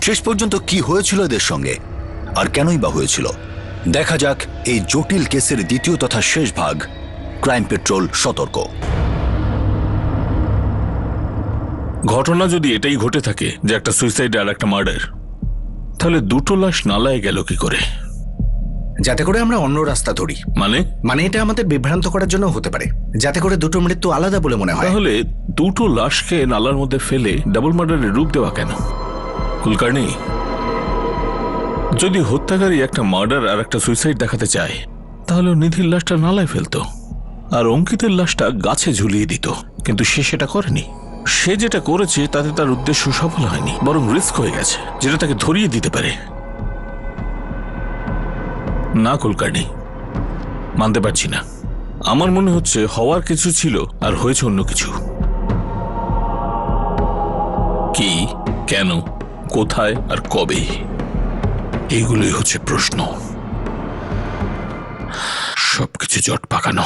শেষ পর্যন্ত কি হয়েছিল এদের সঙ্গে আর কেনই বা হয়েছিল, দেখা যাক এই জটিল কেসের দ্বিতীয় তথা শেষ ভাগ, ক্রাইম পেট্রোল সতর্ক। ঘটনা যদি এটাই ঘটে থাকে যে একটা সুইসাইড আর একটা মার্ডার, তাহলে দুটো লাশ নালায় গেল কি করে? যাতে করে আমরা অন্য রাস্তা ধরি। মানে এটা আমাদের বিভ্রান্ত করার জন্য হতে পারে, যাতে করে দুটো মৃত্যু আলাদা বলে মনে হয়। তাহলে দুটো লাশকে নালার মধ্যে ফেলে ডাবল মার্ডারের রূপ দেওয়া কেন? কুলকার্নি, যদি হত্যাকারী একটা মার্ডার আর একটা সুইসাইড দেখাতে চায়, তাহলে নিধির লাশটা নালায় ফেলতো আর অঙ্কিতের লাশটা গাছে ঝুলিয়ে দিত, কিন্তু সে সেটা করেনি। সে যেটা করেছে তাতে তার উদ্দেশ্য সফল হয়নি, বরং রিস্ক হয়ে গেছে যেটা তাকে ধরিয়ে দিতে পারে। না কুলকার্নি, মানতে পারছি না। আমার মনে হচ্ছে হওয়ার কিছু ছিল আর হয়েছে অন্য কিছু। কি, কেন, কোথায় আর কবে, এইগুলোই হচ্ছে প্রশ্ন। সবকিছু জট পাকানো।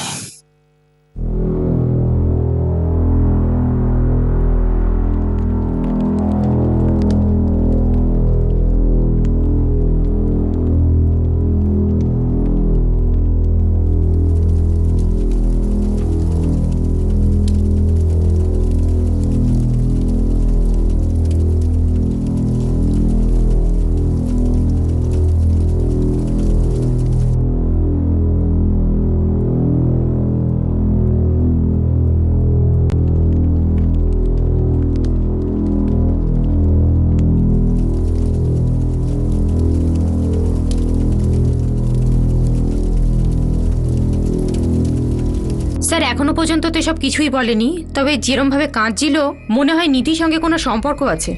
স্যার এখনো পর্যন্ত তো সব কিছুই বলেনি, তবে যেরম ভাবে কাঁদছিল মনে হয় নিধির সঙ্গে কোনো সম্পর্ক আছে।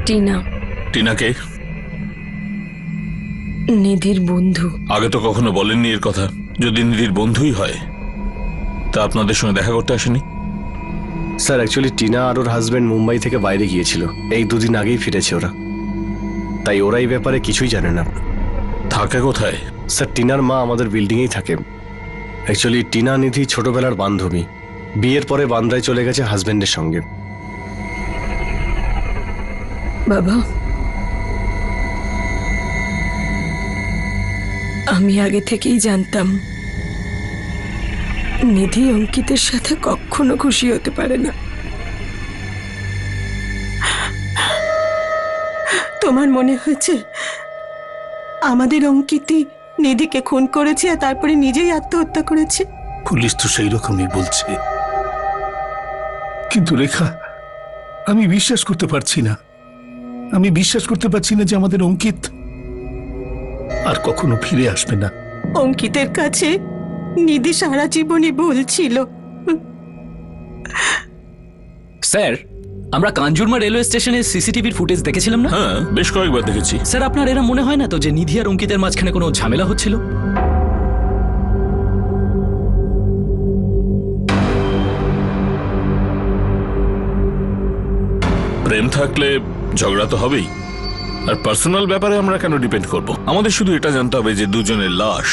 টিনা। টিনাকে? নিধির বন্ধু। আগে তো কখনো বলেননি এর কথা। যদি নিধির বন্ধুই হয় তা আপনাদের সঙ্গে দেখা করতে আসেনি? স্যার অ্যাকচুয়ালি টিনা আর ওর হাজবেন্ড মুম্বাই থেকে বাইরে গিয়েছিল, এই দুদিন আগেই ফিরেছে ওরা, তাই ওরা এই ব্যাপারে কিছুই জানে না। থাকে কোথায়? স্যার টিনার মা আমাদের বিল্ডিংয়েই থাকে। অ্যাকচুয়ালি টিনা নিধি ছোটবেলার বান্ধবী, বিয়ের পরে বান্দ্রায় চলে গেছে হাজবেন্ডের সঙ্গে। বাবা, আমি আগে থেকেই জানতাম নিধি অঙ্কিতের সাথে কখনো খুশি হতে পারে না। তোমার মনে হয়েছে আমাদের অঙ্কিতই নিধিকে খুন করেছে আর তারপরে নিজেই আত্মহত্যা করেছে? পুলিশ তো সেই রকমই বলছে, কিন্তু রেখা আমি বিশ্বাস করতে পারছি না। আমি বিশ্বাস করতে পারছি না যে আমাদের অঙ্কিত আর কখনো ফিরে আসবে না। অঙ্কিতের কাছে নিধি সারা জীবনই ভুল ছিল। স্যার, আমরা কাঞ্জুরমা রেলওয়ে স্টেশনের সিসিটিভির ফুটেজ দেখেছিলাম না? হ্যাঁ, বেশ কয়েকবার দেখেছি। স্যার, আপনার এরা মনে হয় না তো যে নিধি আর অঙ্কিতের মাঝখানে কোনো ঝামেলা হচ্ছিল? প্রেম থাকলে ঝগড়া তো হবেই, আর পার্সোনাল ব্যাপারে আমরা কেন ডিপেন্ড করব? আমাদের শুধু এটা জানতে হবে যে দুজনের লাশ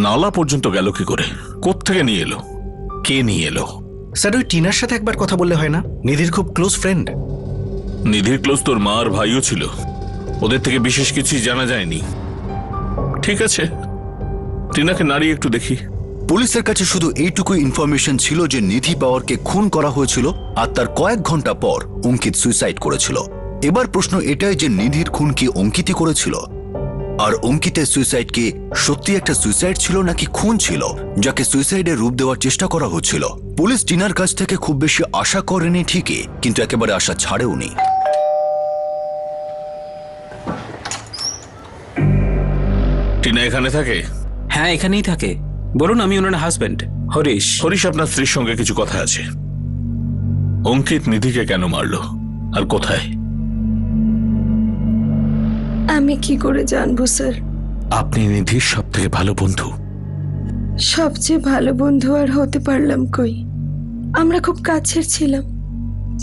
নালা পর্যন্ত গেল কি করে, কোত্থেকে নিয়ে এলো, কে নিয়ে এলো। স্যার ওই টিনার সাথে একবার কথা বললে হয় না? নিধির খুব ক্লোজ ফ্রেন্ড। নিধির ক্লোজ তোর মা আর ভাইও ছিল, ওদের থেকে বিশেষ কিছুই জানা যায়নি। ঠিক আছে, টিনাকে নাড়িয়ে একটু দেখি। পুলিশের কাছে শুধু এইটুকুই ইনফরমেশন ছিল যে নিধি পাওয়ারকে খুন করা হয়েছিল আর তার কয়েক ঘন্টা পর অঙ্কিত সুইসাইড করেছিল। এবার প্রশ্ন এটাই যে নিধির খুন কি অঙ্কিতই করেছিল, আর অঙ্কিতের সুইসাইড কি সত্যি একটা সুইসাইড ছিল নাকি খুন ছিল যাকে সুইসাইডের রূপ দেওয়ার চেষ্টা করা হচ্ছিল। পুলিশ টিনার কাছ থেকে খুব বেশি আশা করেনি ঠিকই, কিন্তু একেবারে আশা ছাড়েওনি। টিনা এখানে থাকে? হ্যাঁ, এখানেই থাকে। বলুন, আমি ওনার হাজবেন্ড হরিশ। হরিশ আপনার স্ত্রীর সঙ্গে কিছু কথা আছে। অঙ্কিত নিধিকে কেন মারলো আর কোথায়? আমি কি করে জানবো স্যার? আপনি নিধির সব থেকে ভালো বন্ধু। সবচেয়ে ভালো বন্ধু আর হতে পারলাম কই? আমরা খুব কাছের ছিলাম,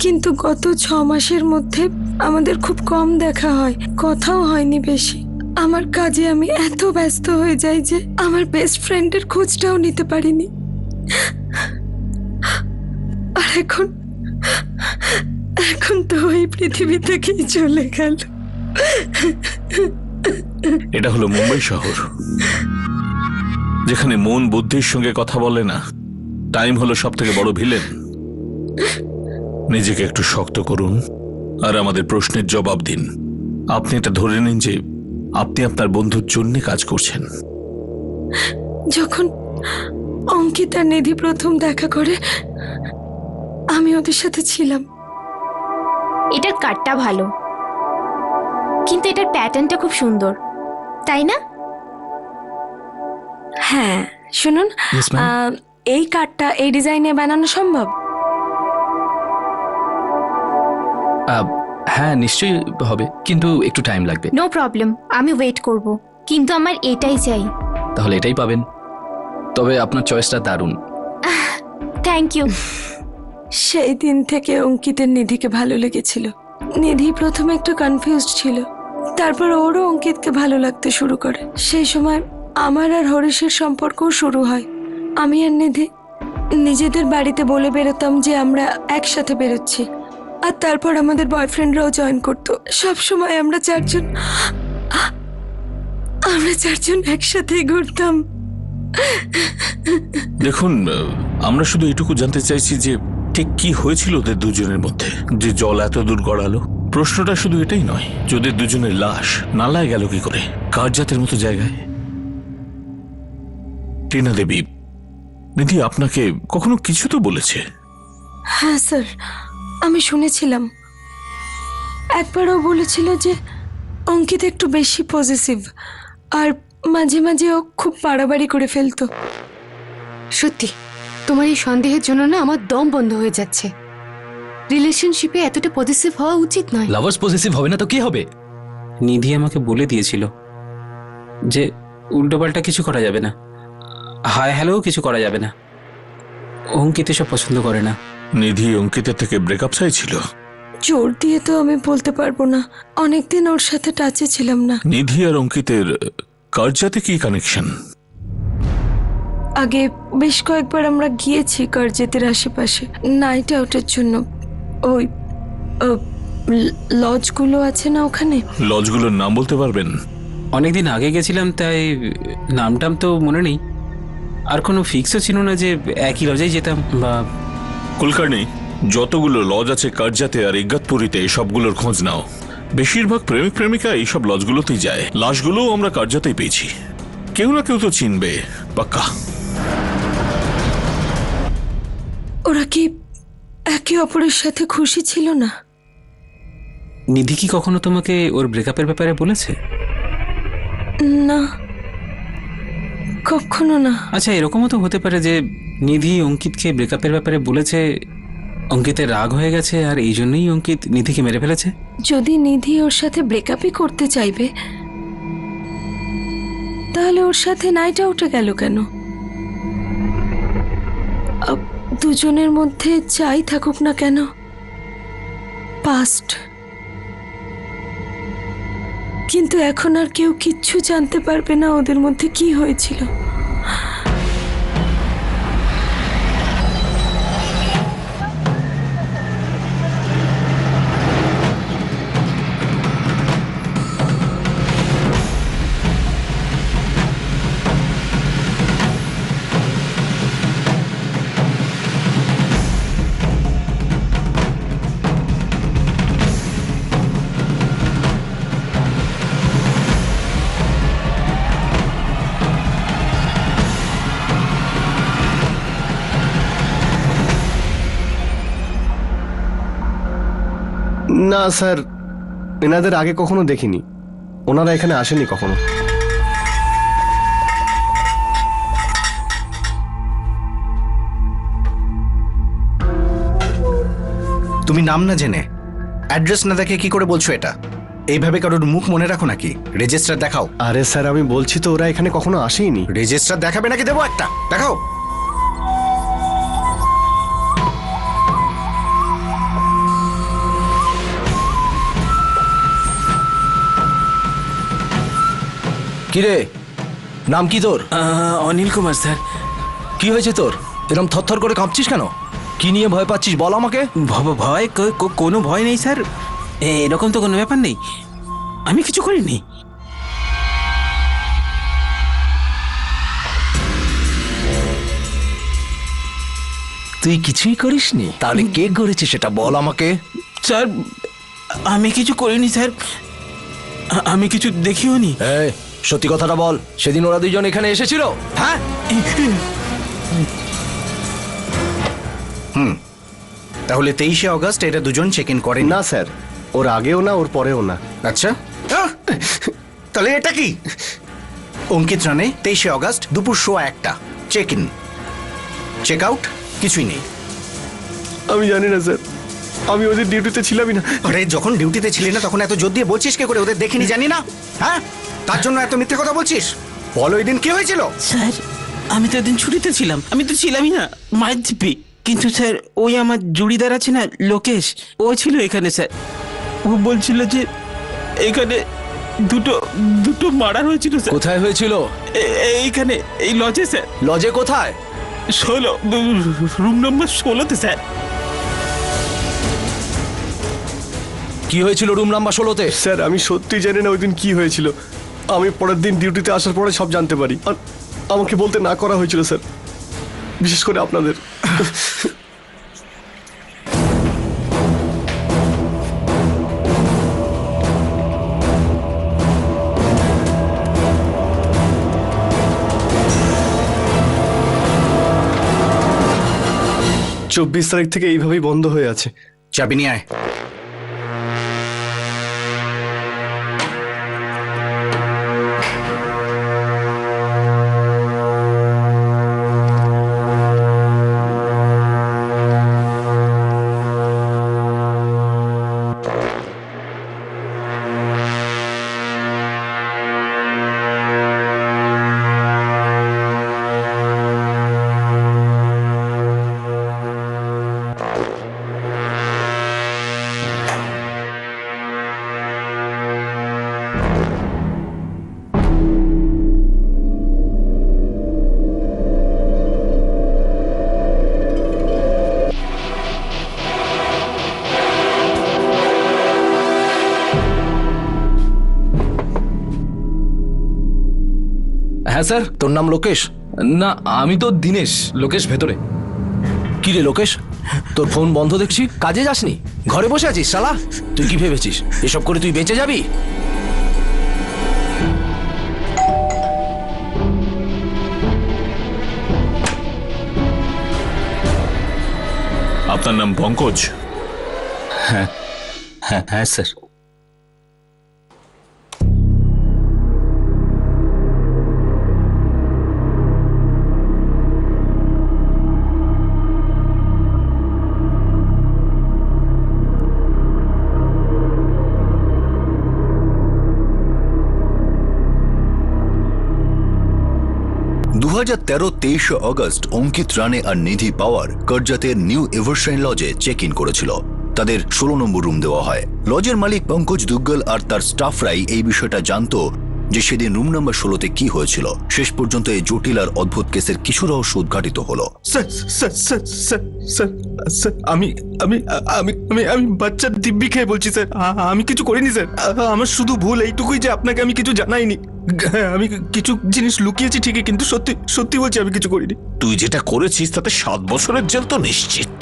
কিন্তু গত 6 মাসের মধ্যে আমাদের খুব কম দেখা হয়, কথাও হয়নি বেশি। আমার কাজে আমি এত ব্যস্ত হয়ে যাই যে আমার বেস্ট ফ্রেন্ডের খোঁজটাও নিতে পারিনি। আর এখন তো ওই পৃথিবী থেকেই চলে গেল। এটা হলো মুম্বাই শহর, যেখানে মন বুদ্ধির সঙ্গে কথা বলে না। টাইম হলো সব থেকে বড় ভিলেন। নিজেকে একটু শক্ত করুন আর আমাদের প্রশ্নের জবাব দিন। আপনি এটা ধরে নিন যে আপনি আপনার বন্ধুর জন্য কাজ করছেন। যখন অঙ্কিত আর নিধি প্রথম দেখা করে আমি ওদের সাথে ছিলাম। এটার কাটটা ভালো, কিন্তু এটার প্যাটার্নটা খুব সুন্দর, তাই না? হ্যাঁ শুনুন, Yes, ma'am. এই কার্ডটা এই ডিজাইনে বানানো সম্ভব? হ্যাঁ নিশ্চয়ই হবে, কিন্তু একটু টাইম লাগবে। নো প্রবলেম, আমি ওয়েট করব, কিন্তু আমার এটাই চাই। তাহলে এটাই পাবেন। তবে আপনার চয়েসটা দারুণ। Thank you. সেই দিন থেকে অঙ্কিতের নিধিকে ভালো লেগেছিল। নিধি প্রথমে একটু কনফিউজড ছিল, তারপর ওরও অঙ্কিতকে ভালো লাগতে শুরু করে। সেই সময় আমার আর হরিশের সম্পর্কও শুরু হয়। আমি আর নিধি নিজেদের বাড়িতে বলে বেরোতাম যে আমরা একসাথে বেরোচ্ছি, আর তারপর আমাদের বয়ফ্রেন্ডরাও জয়েন করতো। সব সময় আমরা চারজন একসাথেই ঘুরতাম। দেখুন, আমরা শুধু এটুকু জানতে চাইছি যে ঠিক কি হয়েছিল ওদের দুজনের মধ্যে, যে জল এত দূর গড়ালো। প্রশ্নটা শুধু এটাই নয় যে ওদের দুজনের লাশ নালায় গেল কি করে, কারজাতের মতো জায়গায়। টিনা দেবী, নিধি আপনাকে কখনো কিছু তো বলেছে? হ্যাঁ স্যার, আমি শুনেছিলাম। একবারও বলেছিল যে অঙ্কিত একটু বেশি পজিটিভ, আর মাঝে মাঝে ও খুব বাড়াবাড়ি করে ফেলতো। সত্যি তোমার এই সন্দেহের জন্য না আমার দম বন্ধ হয়ে যাচ্ছে। রিলেশনশিপে এতটা পজিটিভ হওয়া উচিত নয়। লাভার্স পজিটিভ হবে না তো কি হবে? নিধি আমাকে বলে দিয়েছিল যে উল্টোপাল্টা কিছু করা যাবে না, হাই হ্যালোও কিছু করা যাবে না। অঙ্কিত এসব পছন্দ করে না। নিধি অঙ্কিতের থেকে ব্রেকআপ চাইছিল? জোর দিয়ে তো আমি বলতে পারবো না, অনেকদিন ওর সাথে টাচে ছিলাম না। নিধি আর অঙ্কিতের কারজাতে কি কানেকশন? আগে বেশ কয়েকবার আমরা গিয়েছি কারজেতের আশেপাশে নাইট আউটের জন্য। ওই লজগুলো আছে না ওখানে। লজগুলোর নাম বলতে পারবেন? অনেকদিন আগে গেছিলাম, তাই নামটাম তো মনে নেই। আর কোনো ফিক্সও ছিল না যে একই লজেই যেতাম বা। কুলকার্নি, যতগুলো লজ আছে কারজাতে আর ইগতপুরীতে সবগুলোর খোঁজ নাও। বেশিরভাগ প্রেমিক প্রেমিকা এইসব লজগুলোতেই যায়। লাশগুলোও আমরা কারজাতেই পেয়েছি। কেউ না কেউ তো চিনবে পাক্কা। ওরা কি একে অপরের সাথে খুশি ছিল না? নিধি কি কখনো তোমাকে ওর ব্রেকআপের ব্যাপারে বলেছে? না, কখনো না। আচ্ছা, এরকমও তো হতে পারে যে নিধি অঙ্কিতকে ব্রেকআপের ব্যাপারে বলেছে, অঙ্কিতের রাগ হয়ে গেছে আর এই জন্যই অঙ্কিত নিধিকে মেরে ফেলেছে। যদি নিধি ওর সাথে ব্রেকআপই করতে চাইবে, তাহলে ওর সাথে নাইট আউটে গেল কেন? দুজনের মধ্যে যাই থাকুক না কেন, পাস্ট। কিন্তু এখন আর কেউ কিচ্ছু জানতে পারবে না ওদের মধ্যে কি হয়েছিল। না স্যার, এনাদের আগে কখনো দেখিনি। ওনারা এখানে আসেনি কখনো। তুমি নাম না জেনে, অ্যাড্রেস না দেখে কি করে বলছো এটা? এইভাবে কারোর মুখ মনে রাখো নাকি? রেজিস্টার দেখাও। আরে স্যার, আমি বলছি তো ওরা এখানে কখনো আসেইনি। রেজিস্টার দেখাবে নাকি দেবো একটা? দেখাও। কিরে, নাম কি তোর? অনিল কুমার স্যার। কি হয়েছে তোর? এরকম থরথর করে কাঁপছিস কেন? কি নিয়ে ভয় পাচ্ছিস বল আমাকে। ভয় কোনো ভয় নেই স্যার, এরকম তো কোনো ব্যাপার নেই, আমি কিছু করিনি। তুই কিছুই করিসনি? তাহলে কে করেছে সেটা বল আমাকে। স্যার আমি কিছু করিনি স্যার, আমি কিছু দেখিও নি। এই, সত্যি কথাটা বল, সেদিন ওরা দুইজন এখানে এসেছিল? হ্যাঁ। তাহলে 23শে অগস্ট এটা দুজন চেক ইন করেন না স্যার, ওর আগেও না ওর পরেও না। আচ্ছা, তাহলে এটা কি? অঙ্কিত রানে 23শে অগস্ট দুপুর 1:15 চেক ইন, চেক আউট কিছুই নেই। আমি জানি না স্যার, আমি ওদের ডিউটিতে ছিলামই না। আরে যখন ডিউটিতে ছিলি না তখন এত জোর দিয়ে বলছিস কে করে ওদের দেখিনি জানি না? হ্যাঁ, তার জন্য এত মিথ্যে কথা বলছিস? বল ওই দিন কি হয়েছিল? স্যার আমি তো এদিন ছুটিতে ছিলাম, আমি তো ছিলামই না, মায়ের দিব্যি। কিন্তু স্যার ওই আমার জুড়িদার আছে না লোকেশ, ও ছিল এখানে স্যার। ও বলছিল যে এখানে দুটো মার্ডার হয়েছিল স্যার। কোথায় হয়েছিল? এইখানে, এই লজে স্যার। লজে কোথায়? 16, রুম নম্বর 16তে স্যার। কি হয়েছিল রুম নাম্বার 16তে? স্যার আমি সত্যি জানি না ওই দিন কি হয়েছিল। আমি পরের দিন ডিউটিতে আসার পরে সব জানতে পারি, আর আমাকে বলতে না করা হয়েছিল স্যার, বিশেষ করে আপনাদের। চব্বিশ তারিখ থেকে এইভাবেই বন্ধ হয়ে আছে। চাবি নিয়ে আয়। হ্যাঁ স্যার। তোর নাম লোকেশ? না, আমি তো দিনেশ। লোকেশ ভেতরে। কি রে লোকেশ, তোর ফোন বন্ধ দেখছি, কাজে যাসনি, ঘরে বসে আছিস শালা? তুই কি ভেবেছিস এসব করে তুই বেঁচে যাবি? আপনার নাম পঙ্কজ? হ্যাঁ হ্যাঁ হ্যাঁ স্যার। দু 23 অগস্ট অঙ্কিত রানে আর নিধি পাওয়ার কর্জাতের নিউ এভারশাইন লজে চেক ইন করেছিল। তাদের 16 নম্বর রুম দেওয়া হয়। লজের মালিক পঙ্কজ দুগ্গল আর তার স্টাফরাই এই বিষয়টা জানতো যে সেদিন রুম নাম্বার 16তে কি হয়েছিল। শেষ পর্যন্ত এই জটিল আর অদ্ভুত কেসের কিছু রহস্য উদ্ঘাটিত হলো। আমি বাচ্চার দিব্যি খেয়ে বলছি স্যার, আমি কিছু করিনি স্যার। আমার শুধু ভুল এইটুকুই যে আপনাকে আমি কিছু জানাইনি। আমি কিছু জিনিস লুকিয়েছি ঠিকই, কিন্তু সত্যি সত্যি বলছি আমি কিছু করিনি। তুই যেটা করেছিস তাতে 7 বছরের জেল তো নিশ্চিত।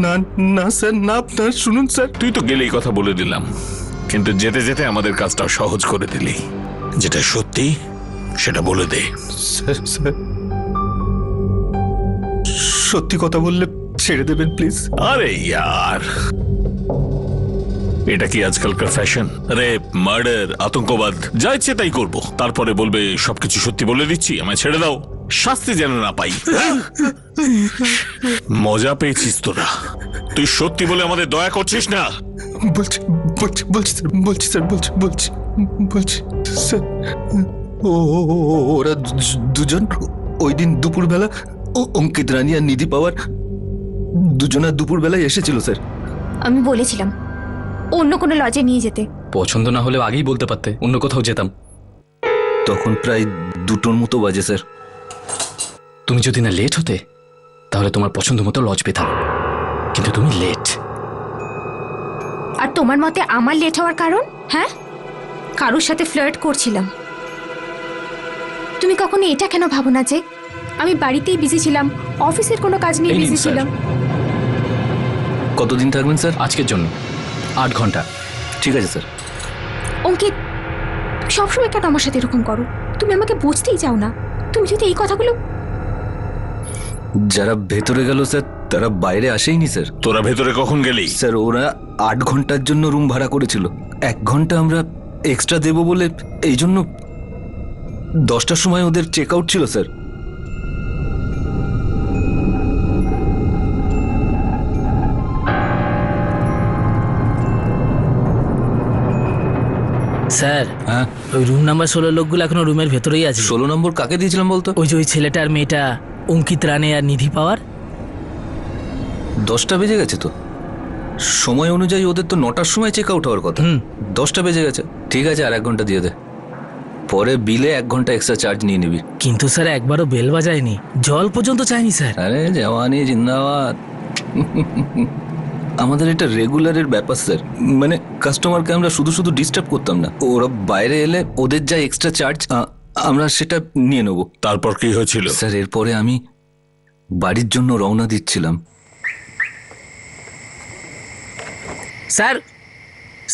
না না স্যার, না, আপনার শুনুন স্যার। তুই তো গেলেই কথা বলে দিলাম, কিন্তু যেতে যেতে আমাদের কাজটা সহজ করে দিলি। যেটা সত্যি সেটা বলে দে। স্যার সত্যি কথা বললে ছেড়ে দেবেন প্লিজ। আরে ইয়ার, এটা কি আজকালকার ফ্যাশন? রেপ, মার্ডার, আতঙ্কবাদ, যা ইচ্ছে তাই করবো, তারপরে বলবে সবকিছু সত্যি বলে দিচ্ছি, আমায় ছেড়ে দাও, শাস্তি যেন না পাই। মজা পেয়েছিস তোরা? তুই সত্যি বলে আমাদের দয়া করছিস না? বলছি স্যার। ওরা দুজন ওই দিন দুপুরবেলা অঙ্কিত রানী আর নিধি পাওয়ার দুজনা দুপুরবেলায় এসেছিল স্যার। আমি বলেছিলাম অন্য কোনো লজে নিয়ে যেতে। পছন্দ না হলেও আগেই বলতে পারতে, অন্য কোথাও যেতাম। তখন প্রায় 2টোর মতো বাজে স্যার। তুমি যদি না লেট হতে তাহলে তোমার পছন্দ মতো লজ পেতাম। কিন্তু তুমি লেট। আর তোমার মতে আমার লেট হওয়ার কারণ? হ্যাঁ, কারোর সাথে ফ্লার্ট করছিলাম। তুমি কখনো এটা কেন ভাবো না যে আমি বাড়িতেই বিজি ছিলাম, অফিসের কোনো কাজ নিয়ে এই নিন, বিজি স্যার। ছিলাম? কতদিন থাকবেন স্যার? আজকের জন্য 8 ঘন্টা। ঠিক আছে স্যার। অঙ্কিত, সবসময় কেন আমার সাথে এরকম করো? তুমি আমাকে বুঝতেই চাও না। তুমি যদি এই কথাগুলো... যারা ভেতরে গেল স্যার তারা বাইরে আসেইনি স্যার। তোরা ভেতরে কখন গেলি? স্যার ওরা 8 ঘন্টার জন্য রুম ভাড়া করেছিল। 1 ঘন্টা আমরা এক্সট্রা দেব বলে এই জন্য 10টার সময় ওদের চেক আউট ছিল স্যার। স্যার, হ্যাঁ, ওই রুম নাম্বার 16 লোকগুলো এখনো রুমের ভেতরেই আছে। 16 নম্বর কাকে দিয়েছিলাম বলতো? ওই যে ওই ছেলেটা আর মেয়েটা, অঙ্কিত রানে আর নিধি পাওয়ার। 10টা বেজে গেছে তো। সময় অনুযায়ী ওদের তো 9টার সময় চেক আউট হওয়ার কথা। 10টা বেজে গেছে। ঠিক আছে, আর 1 ঘন্টা দিয়ে দে। পরে বিলে 1 ঘন্টা এক্সট্রা চার্জ নিয়ে নিবি। কিন্তু স্যার একবারও বেল বাজায়নি, জল পর্যন্ত চাইনি স্যার। আরে জওয়ানি জিন্দাবাদ। আমাদের এটা রেগুলারের ব্যাপার স্যার। মানে কাস্টমারকে আমরা শুধু শুধু ডিস্টার্ব করতাম না। ওরা বাইরে এলে ওদের যা এক্সট্রা চার্জ আমরা সেটা নিয়ে নেব। তারপর কি হয়েছিল? স্যার এরপরে আমি বাড়ির জন্য রওনা দিচ্ছিলাম। স্যার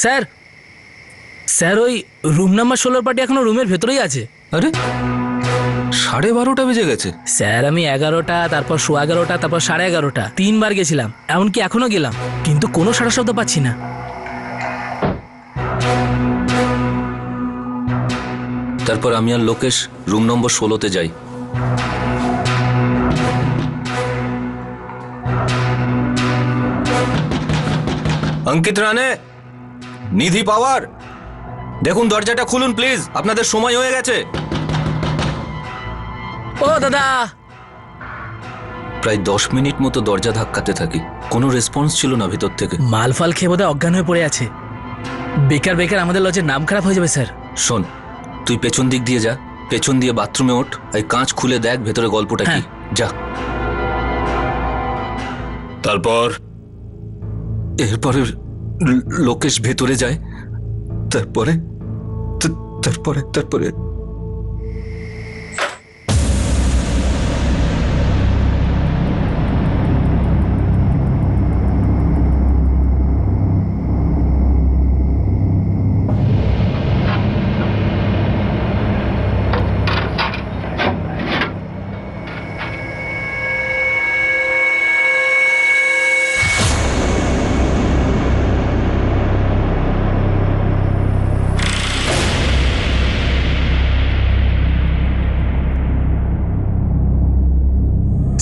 স্যার স্যার ওই রুম নাম্বার 16 পার্টি এখনো রুমের ভেতরেই আছে। আরে 12:30 বেজে গেছে। স্যার আমি 11টা, তারপর 11:15, তারপর 11:30 3বার গেছিলাম, এমনকি এখনো গেলাম, কিন্তু কোনো সাড়া শব্দ পাচ্ছি না। তারপর আমি আর লোকেশ রুম নম্বর 16তে যাই। অঙ্কিত রানে, নিধি পাওয়ার, দেখুন দরজাটা খুলুন প্লিজ, আপনাদের সময় হয়ে গেছে। ও দাদা! প্রায় 10 মিনিট মতো দরজা ধাক্কাতে থাকি, কোনো রেসপন্স ছিল না ভিতর থেকে। মালফাল খেয়ে বোধহয় অজ্ঞান হয়ে পড়ে আছে। বেকার বেকার আমাদের লজের নাম খারাপ হয়ে যাবে স্যার। শোন, তুই পেছন দিক দিয়ে যা, পেছন দিয়ে বাথরুমে ওঠ, এই কাঁচ খুলে দেখ ভেতরে গল্পটা কি। যা। তারপর এরপরে লোকেশ ভেতরে যায়। তারপরে তারপরে তারপরে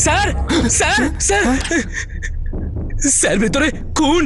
স্যার স্যার স্যার স্যার ভেতরে খুন!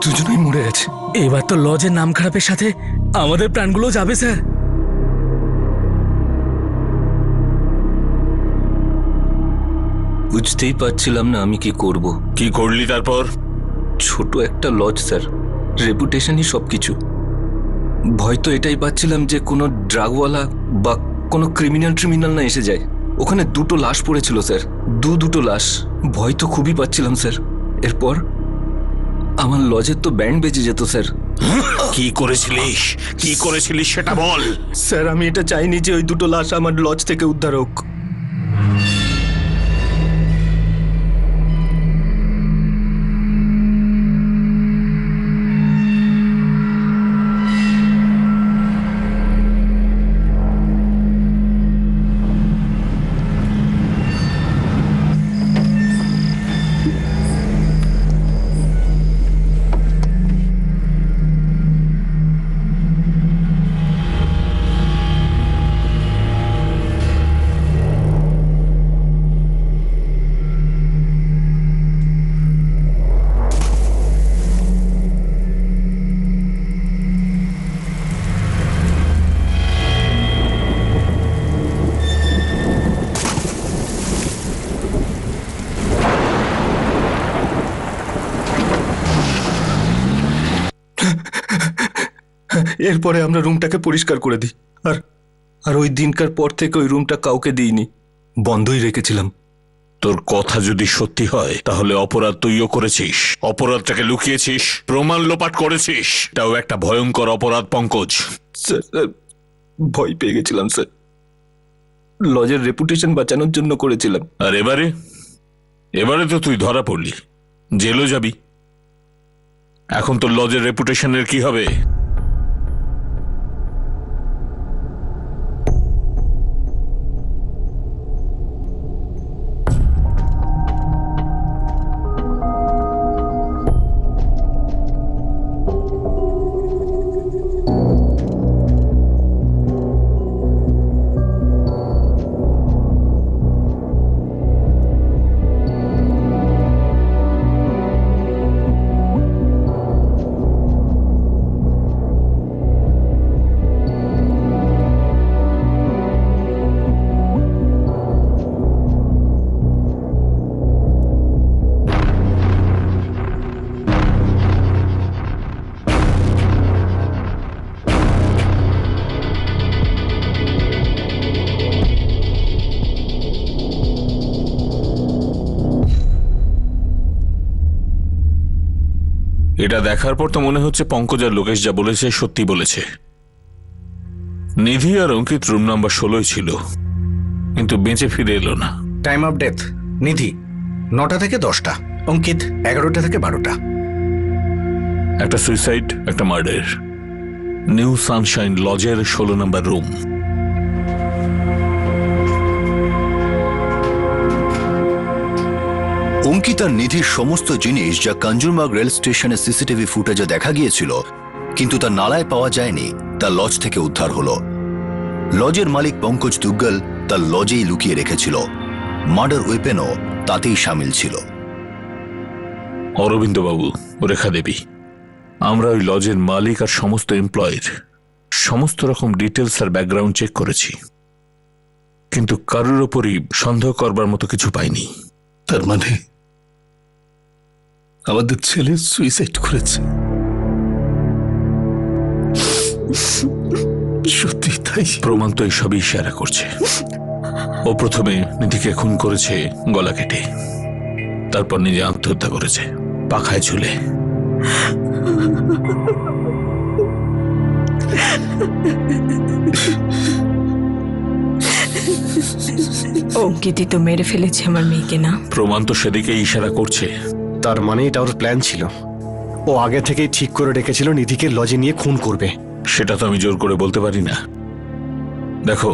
দুজনেই মরে গেছে। এবার তো লজের নাম খারাপের সাথে আমাদের প্রাণগুলো যাবে স্যার। বুঝতেই পারছিলাম না আমি কি করব। কি করলি তারপর? ছোট একটা লজ স্যার, রেপুটেশনই সবকিছু। ভয় তো এটাই পাচ্ছিলাম যে কোনো ড্রাগওয়ালা বা কোনো ক্রিমিনাল না এসে যায়। ওখানে 2টো লাশ পড়েছিল স্যার, দুটো লাশ। ভয় তো খুবই পাচ্ছিলাম স্যার। এরপর আমার লজের তো ব্যান্ড বেজে যেত স্যার। কি করেছিলিস সেটা বল। স্যার আমি এটা চাইনি যে ওই 2টো লাশ আমার লজ থেকে উদ্ধার হোক। এরপরে আমরা রুমটাকে পরিষ্কার করে দিই। আর আর ওই দিনকার পর থেকে ওই রুমটা কাউকে দিইনি, বন্ধই রেখেছিলাম। তোর কথা যদি সত্যি হয় তাহলে অপরাধ তুইও করেছিস, অপরাধটাকে লুকিয়েছিস, প্রমাণ লোপাট করেছিস। এটাও একটা ভয়ঙ্কর অপরাধ পঙ্কজ। স্যার, ভয় পেয়ে গেছিলাম স্যার, লজের রেপুটেশন বাঁচানোর জন্য করেছিলাম। আর এবারে তো তুই ধরা পড়লি, জেলও যাবি। এখন তোর লজের রেপুটেশনের কি হবে? এটা দেখার পর তো মনে হচ্ছে পঙ্কজ আর লোকেশ যা বলেছে সত্যি বলেছে। নিধি আর অঙ্কিত রুম নাম্বার 16 ছিল, কিন্তু বেঁচে ফিরে এলো না। টাইম অফ ডেথ নিধি 9টা থেকে 10টা, অঙ্কিত 11টা থেকে 12টা। একটা সুইসাইড, একটা মার্ডার। নিউ সানশাইন লজের 16 নম্বর রুম। অঙ্কিত আর নিধির সমস্ত জিনিস যা কাঞ্জুরমার্গ রেল স্টেশনের সিসিটিভি ফুটেজে দেখা গিয়েছিল কিন্তু তা নালায় পাওয়া যায়নি, তা লজ থেকে উদ্ধার হলো। লজের মালিক পঙ্কজ দুগ্গল তার লজেই লুকিয়ে রেখেছিল। মার্ডার ওয়েপেনও তাতেই সামিল ছিল। অরবিন্দবাবু, রেখা দেবী, আমরা ওই লজের মালিক আর সমস্ত এমপ্লয়ের সমস্ত রকম ডিটেলস আর ব্যাকগ্রাউন্ড চেক করেছি, কিন্তু কারোর ওপরই সন্দেহ করবার মতো কিছু পাইনি। তার মানে আমাদের ছেলে সুইসাইড করেছে? সত্যি তাই? প্রমাণ তো এইসবই ইশারা করছে। ও প্রথমে নিধিকে খুন করেছে গলা কেটে, তারপর নিজে আত্মহত্যা করেছে পাখায় ঝুলে। অঙ্কিতই তো মেরে ফেলেছে আমার মেয়েকে, না? প্রমাণ তো সেদিকে ইশারা করছে। তার মানে এটা ওর প্ল্যান ছিল, ও আগে থেকেই ঠিক করে রেখেছিল নিধিকে লজে নিয়ে খুন করবে। সেটা তো আমি জোর করে বলতে পারি না। দেখো,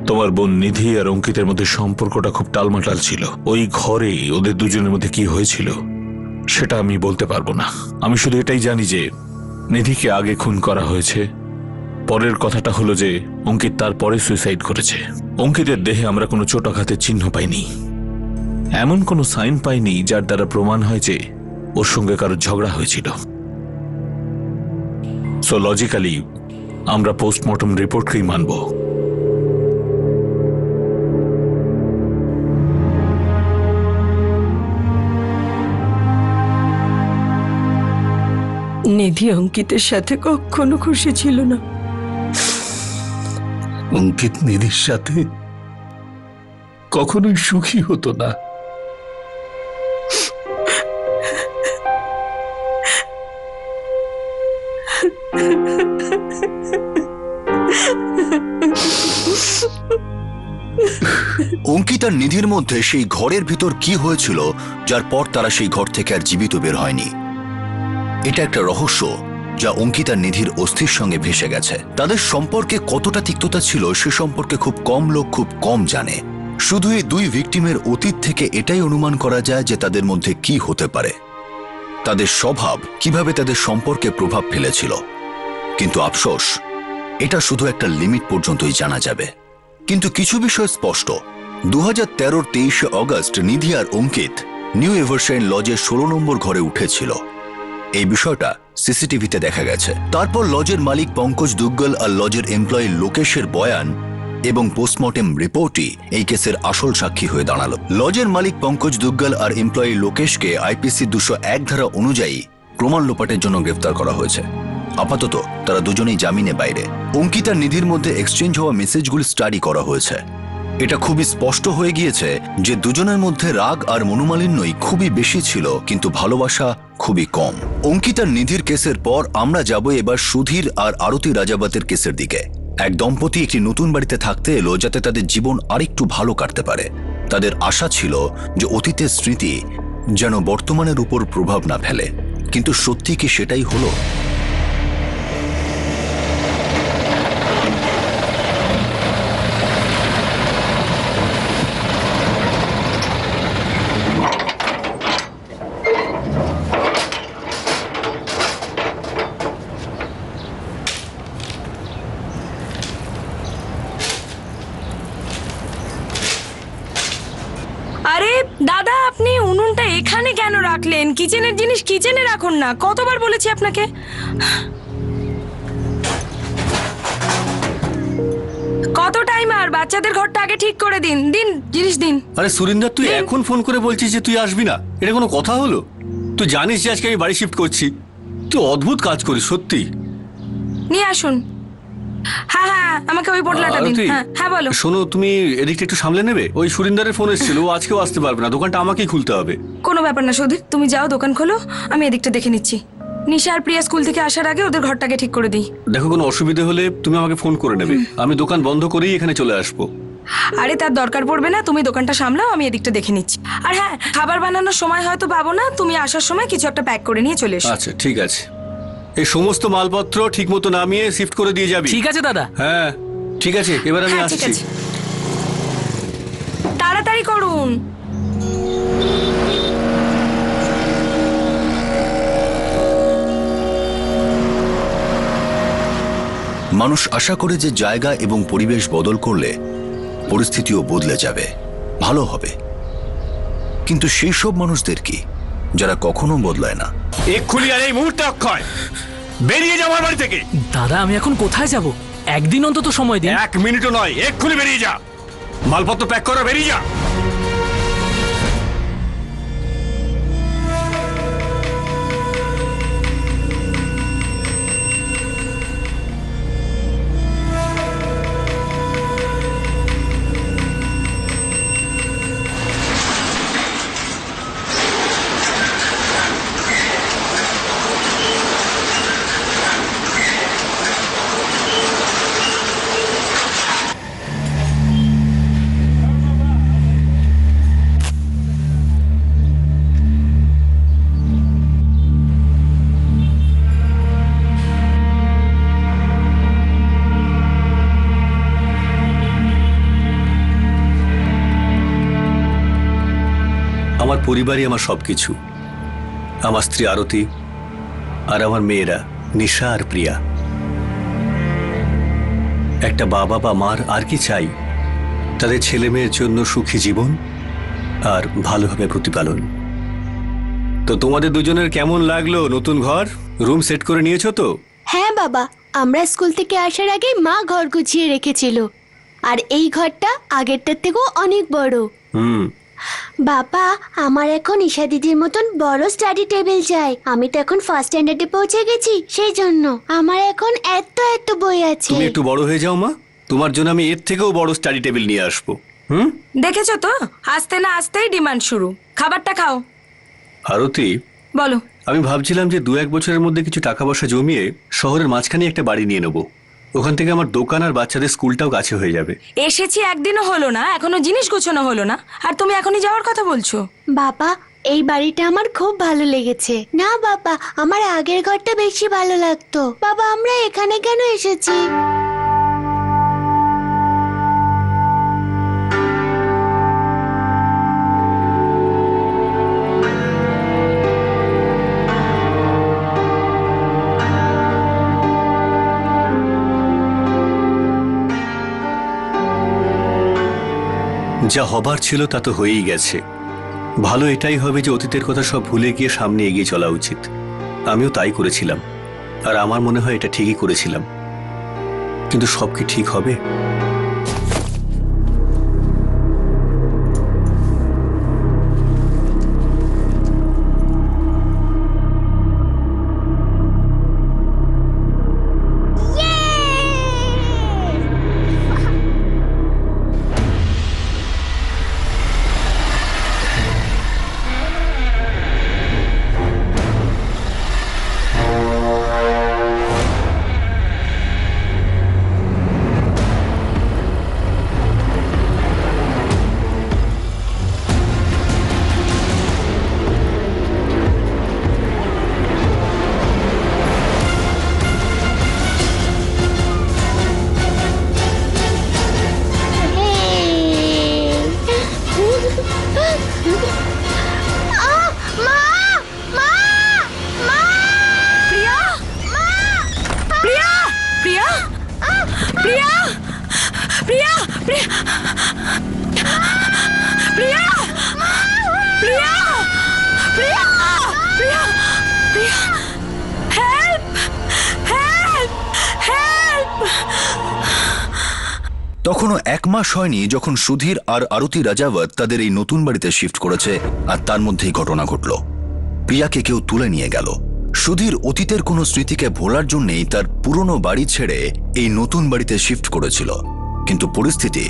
তোমার বোন নিধি আর অঙ্কিতের মধ্যে সম্পর্কটা খুব টালমাটাল ছিল। ওই ঘরে ওদের দুজনের মধ্যে কি হয়েছিল সেটা আমি বলতে পারবো না। আমি শুধু এটাই জানি যে নিধিকে আগে খুন করা হয়েছে। পরের কথাটা হলো যে অঙ্কিত তারপরে সুইসাইড করেছে। অঙ্কিতের দেহে আমরা কোনো চোটাঘাতের চিহ্ন পাইনি, এমন কোনো সাইন পাইনি যার দ্বারা প্রমাণ হয় যে ওর সঙ্গে কারো ঝগড়া হয়েছিল। সো লজিক্যালি আমরা পোস্টমর্টম রিপোর্টকেই মানব। নিধি অঙ্কিতের সাথে কখনো খুশি ছিল না। অঙ্কিত নিধির সাথে কখনোই সুখী হতো না। অঙ্কিত আর নিধির মধ্যে সেই ঘরের ভিতর কি হয়েছিল যার পর তারা সেই ঘর থেকে আর জীবিত বের হয়নি, এটা একটা রহস্য যা অঙ্কিত আর নিধির অস্থির সঙ্গে ভেসে গেছে। তাদের সম্পর্কে কতটা তিক্ততা ছিল সে সম্পর্কে খুব কম লোক খুব কম জানে। শুধু এই দুই ভিকটিমের অতীত থেকে এটাই অনুমান করা যায় যে তাদের মধ্যে কি হতে পারে, তাদের স্বভাব কিভাবে তাদের সম্পর্কে প্রভাব ফেলেছিল। কিন্তু আফসোস, এটা শুধু একটা লিমিট পর্যন্তই জানা যাবে। কিন্তু কিছু বিষয় স্পষ্ট। 2013-র 23শে অগস্ট নিধি আর অঙ্কিত নিউ এভারশাইন লজের 16 নম্বর ঘরে উঠেছিল। এই বিষয়টা সিসিটিভিতে দেখা গেছে। তারপর লজের মালিক পঙ্কজ দুগ্গল আর লজের এমপ্লয়ি লোকেশের বয়ান এবং পোস্টমর্টেম রিপোর্টই এই কেসের আসল সাক্ষী হয়ে দাঁড়ালো। লজের মালিক পঙ্কজ দুগ্গল আর এমপ্লয়ি লোকেশকে IPC 201 ধারা অনুযায়ী প্রমাণ লোপাটের জন্য গ্রেফতার করা হয়েছে। আপাতত তারা দুজনেই জামিনে বাইরে। অঙ্কিত আর নিধির মধ্যে এক্সচেঞ্জ হওয়া মেসেজগুলি স্টাডি করা হয়েছে। এটা খুবই স্পষ্ট হয়ে গিয়েছে যে দুজনের মধ্যে রাগ আর মনোমালিন্যই খুবই বেশি ছিল, কিন্তু ভালোবাসা খুবই কম। অঙ্কিত আর নিধির কেসের পর আমরা যাব এবার সুধীর আর আরতি রাজাবতের কেসের দিকে। এক দম্পতি একটি নতুন বাড়িতে থাকতে এলো যাতে তাদের জীবন আরেকটু ভালো কাটতে পারে। তাদের আশা ছিল যে অতীতের স্মৃতি যেন বর্তমানের উপর প্রভাব না ফেলে, কিন্তু সত্যি কি সেটাই হলো? আরে দাদা, আপনি উনুনটা এখানে কেন রাখলেন? কিচেনের জিনিস কিচেনে রাখুন না, কতবার বলেছি আপনাকে। কত টাইম আর? বাচ্চাদের ঘরটা আগে ঠিক করে দিন। দিন জিনিস দিন। আরে সুরিন্দর, তুই এখন ফোন করে বলছিস যে তুই আসবি না? এটা কোনো কথা হলো? তুই জানিস যে আজকে আমি বাড়ি শিফট করছি। তুই অদ্ভুত কাজ করিস সত্যি। নিয়ে আসুন। হ্যাঁ হ্যাঁ, আমাকে ওই পোটলাটা দিন। হ্যাঁ হ্যাঁ বলো। শোনো, তুমি এদিকটা একটু সামলে নেবে। ওই সুরিন্দরের ফোন এসেছিল, ও আজকেও আসতে পারবে না, দোকানটা আমাকেই খুলতে হবে। কোনো ব্যাপার না সুধীর, তুমি যাও দোকান খোলো, আমি এদিকটা দেখে নিচ্ছি। নিশা আর প্রিয়া স্কুল থেকে আসার আগে ওদের ঘরটাকে ঠিক করে দিই। দেখো, কোনো অসুবিধা হলে তুমি আমাকে ফোন করে নেবে, আমি দোকান বন্ধ করেই এখানে চলে আসবো। আরে তার দরকার পড়বে না, তুমি দোকানটা সামলাও, আমি এদিকটা দেখে নিচ্ছি। আর হ্যাঁ, খাবার বানানোর সময় হয়তো পাবো না, তুমি আসার সময় কিছু একটা প্যাক করে নিয়ে চলে এসো। আচ্ছা ঠিক আছে, এই সমস্ত মালপত্র ঠিক মতো নামিয়ে শিফট করে দিয়ে যাবি। ঠিক আছে দাদা। হ্যাঁ ঠিক আছে, এবার আমি হ্যাঁ, ঠিক আসছি। আছে। তাড়াতাড়ি করুন। মানুষ আশা করে যে জায়গা এবং পরিবেশ বদল করলে পরিস্থিতিও বদলে যাবে, ভালো হবে। কিন্তু সেই সব মানুষদের কি যারা কখনো বদলায় না? এক্ষুনি আর এই মুহূর্তে অক্ষয় বেরিয়ে যাও আমার বাড়ি থেকে। দাদা, আমি এখন কোথায় যাব? একদিন অন্তত সময় দিন। 1 মিনিটও নয়, এক্ষুনি বেরিয়ে যা। মালপত্র প্যাক করো, বেরিয়ে যা। আমার পরিবারই আমার সবকিছু। আমার স্ত্রী আরতি আর আমার মেয়েরা নিশা আর প্রিয়া। একটা বাবা বা মার আর কি চাই? তাদের ছেলে মেয়ের জন্য সুখী জীবন আর ভালোভাবে প্রতিপালন। তো তোমাদের দুজনের কেমন লাগলো নতুন ঘর? রুম সেট করে নিয়েছো তো? হ্যাঁ বাবা, আমরা স্কুল থেকে আসার আগে মা ঘর গুছিয়ে রেখেছিল, আর এই ঘরটা আগেরটার থেকেও অনেক বড়। বাবা, আমার এখন ঈশা দিদির মতন বড় স্টাডি টেবিল চাই। আমি তো এখন ফার্স্ট স্ট্যান্ডার্ডে পৌঁছে গেছি, সেই জন্য আমার এখন এত এত বই আছে। তুমি একটু বড় হয়ে যাও মা, তোমার জন্য আমি এর থেকেও বড় স্টাডি টেবিল নিয়ে আসবো। দেখেছো তো, আসতে না আসতেই ডিমান্ড শুরু। খাবারটা খাও। আরতি, বলো। আমি ভাবছিলাম যে 2-1 বছরের মধ্যে কিছু টাকা পয়সা জমিয়ে শহরের মাঝখানে একটা বাড়ি নিয়ে নেবো। ওখান থেকে আমার দোকান আর বাচ্চাদের স্কুলটাও কাছে হয়ে যাবে। এসেছি একদিনও হলো না, এখনো জিনিস গোছানো হলো না, আর তুমি এখনই যাওয়ার কথা বলছো? বাবা, এই বাড়িটা আমার খুব ভালো লেগেছে। না বাবা, আমার আগের ঘরটা বেশি ভালো লাগতো। বাবা, আমরা এখানে কেন এসেছি? যা হবার ছিল তা তো হয়েই গেছে। ভালো এটাই হবে যে অতীতের কথা সব ভুলে গিয়ে সামনে এগিয়ে চলা উচিত। আমিও তাই করেছিলাম, আর আমার মনে হয় এটা ঠিকই করেছিলাম। কিন্তু সব কি ঠিক হবে? প্রিয়া প্রিয়া প্রিয়া প্রিয়া প্রিয়া হেল্প হেল্প হেল্প। তখনও 1 মাস হয়নি যখন সুধীর আর আরতি রাজাওয়াত তাদের এই নতুন বাড়িতে শিফট করেছে, আর তার মধ্যেই ঘটনা ঘটল। প্রিয়াকে কেউ তুলে নিয়ে গেল। সুধীর অতীতের কোনো স্মৃতিকে ভোলার জন্যই তার পুরনো বাড়ি ছেড়ে এই নতুন বাড়িতে শিফট করেছিল, কিন্তু পরিস্থিতি